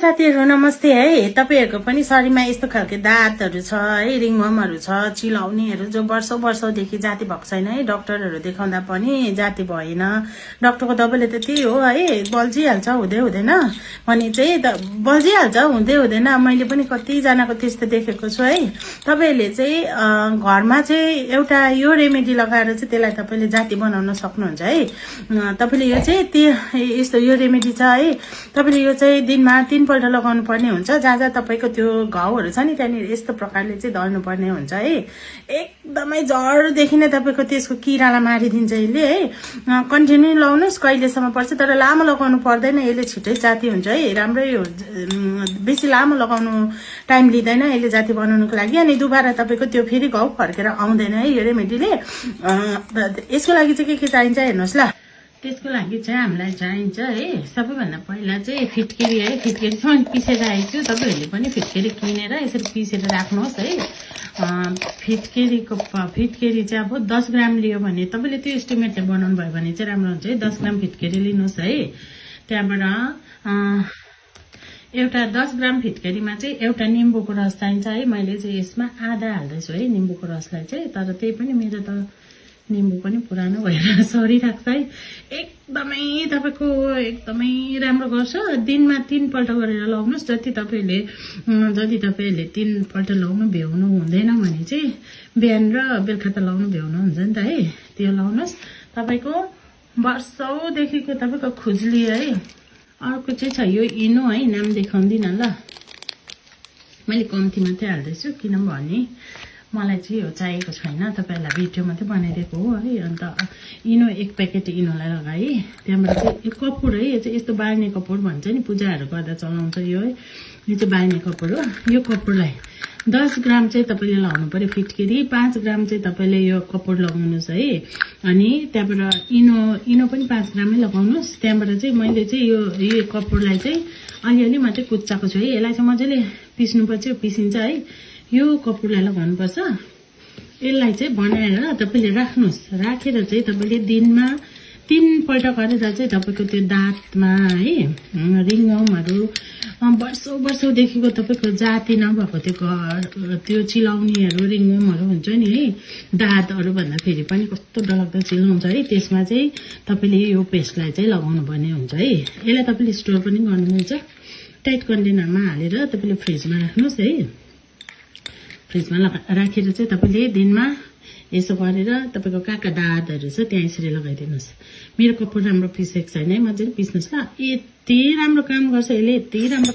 साथीहरु नमस्ते है। तपाईहरुको पनि शरीरमा यस्तो खालके दाँतहरु छ है, रिङवर्महरु छ, चिलाउनेहरु जो वर्षौंदेखि जाति भएको छैन है। डाक्टरहरु देखाउँदा पनि जाति भएन। डाक्टरको दबाईले त त्यही हो है, बल्झिहाल्छ हुँदै हुँदैन भने चाहिँ बल्झिहाल्छ हुँदै हुँदैन। मैले पनि कति जनाको त्यस्तो देखेको छु है। तपाईहरुले चाहिँ घरमा चाहिँ एउटा यो रेमेडी लगाएर चाहिँ त्यसलाई तपाईले जाति बनाउन सक्नुहुन्छ है। तपाईले यो चाहिँ यस्तो यो रेमेडी छ है। तपाईले यो चाहिँ दिनमा 3 पल्ट लगाउनु पर्ने हुन्छ। जहाँ तपाईको त्यो घाउहरु छ नि त्यहाँनिर यस्तो प्रकारले चाहिँ दल्नु पर्ने हुन्छ है। एकदमै जडदेखि नै तपाईको त्यसको किरालाई मारिदिन्छ यसले है। कन्टिन्यू लाउनुस् कहिलेसम्म पर्छ, तर लामो लगाउनु पर्दैन, यसले छिटै जाति हुन्छ है। राम्रै हो, बेसी लामो लगाउनु टाइम लिँदैन यसले जाति बनाउनुको लागि। अनि दुबारा तपाईको त्यो फेरि घाउ फर्केर आउँदैन है यो रेमेडीले। यसको लागि चाहिँ के चाहिन्छ हेर्नुस् ल। त्यसको लागि चाहिँ हामीलाई चाहिन्छ है, सबैभन्दा पहिला चाहिँ फिटकेरी है। फिटकेरी चाहिँ मैले पिसेर राखेको छु। तपाईहरुले पनि फिटकेरी किनेर यसरी पिसेर राख्नुहोस् है। फिटकेरी चाहिँ अब 10 ग्राम लियो भने तपाईले त्यो एस्टिमेटले बनाउनु भयो भने चाहिँ राम्रो हुन्छ है। 10 ग्राम फिटकेरी लिनुहोस् है। त्यहाँबाट एउटा 10 ग्राम फिटकेरीमा चाहिँ एउटा निम्बुको रस चाहिन्छ है। मैले चाहिँ यसमा आधा हाल्दैछु है निम्बुको रसलाई चाहिँ, तर त्यही पनि मेरो त निम्बु पनि पुरानो भएर सरिराख्छ है। एकदमै तपाईको एकदमै राम्रो गर्छ। दिनमा 3 पल्ट गरेर लाउनुस्। जति तपाईले 3 पल्ट लाउनु भ्याउनु हुँदैन भने चाहिँ बिहान र बेलुका त लाउनु भ्याउनु हुन्छ नि त है। त्यो लाउनुस्। तपाईको वर्षौंदेखिको तपाईको खुजली है। अर्को चाहिँ छ यो इनो है, नाम देखाउँदिन ल, मैले कम्ती मात्रै हाल्दैछु किनभने मलाई चाहिँ यो चाहिएको छैन, तपाईहरुलाई भिडियो मात्रै बनाइदिएको हो है। अन्त इनो 1 प्याकेट इनोलाई लगाए। त्यहाँबाट चाहिँ यो कपुर है, यो चाहिँ यस्तो बाल्ने कपुर भन्छ नि, पूजाहरु गर्दा चलाउँछ यो है। यो चाहिँ बाल्ने कपुर हो। यो कपुरलाई 10 ग्राम चाहिँ तपाईले लाउनु पर्यो फिटकेरी, 5 ग्राम चाहिँ तपाईले यो कपुर लगाउनुस् है। अनि त्यहाँबाट इनो पनि 5 ग्रामै लगाउनुस्। त्यहाँबाट चाहिँ मैले चाहिँ यो कपुरलाई चाहिँ अलिअलि मात्रै कुच्चाएको छु है। यसलाई चाहिँ मजाले पिस्नुपर्छ, पिसिन्छ है। यो कपुरलाई लगाउनु पर्छ। यसलाई चाहिँ बनाएर तपाईले राख्नुस्। राखेर चाहिँ तपाईले दिनमा 3 पल्ट गरेर चाहिँ तपाईको त्यो दाँतमा है, रिङवर्महरु वर्षौंदेखिको तपाईको जाति नभएको त्यो चिलाउनेहरु रिङवर्महरु हुन्छ नि है, दाँतहरु भन्दा फेरि पनि कस्तो डरलाग्दो चिलाउँछ है। त्यसमा चाहिँ तपाईले यो पेस्टलाई चाहिँ लगाउनु पर्ने हुन्छ है। यसलाई तपाईले स्टोर पनि गर्नुहुन्छ। टाइट कन्टेनरमा हालेर तपाईले फ्रिजमा राख्नुस् है। फ्रिजमा राखेर चाहिँ तपाईले दिनमा यसो गरेर तपाईको काका दाँतहरु छ त्यहाँ यसरी लगाइदिनुस्। मेरो कपुर राम्रो पिसेको छैन है, मजाले पिस्नुस् ल। यति राम्रो काम गर्छ यसले, यति राम्रो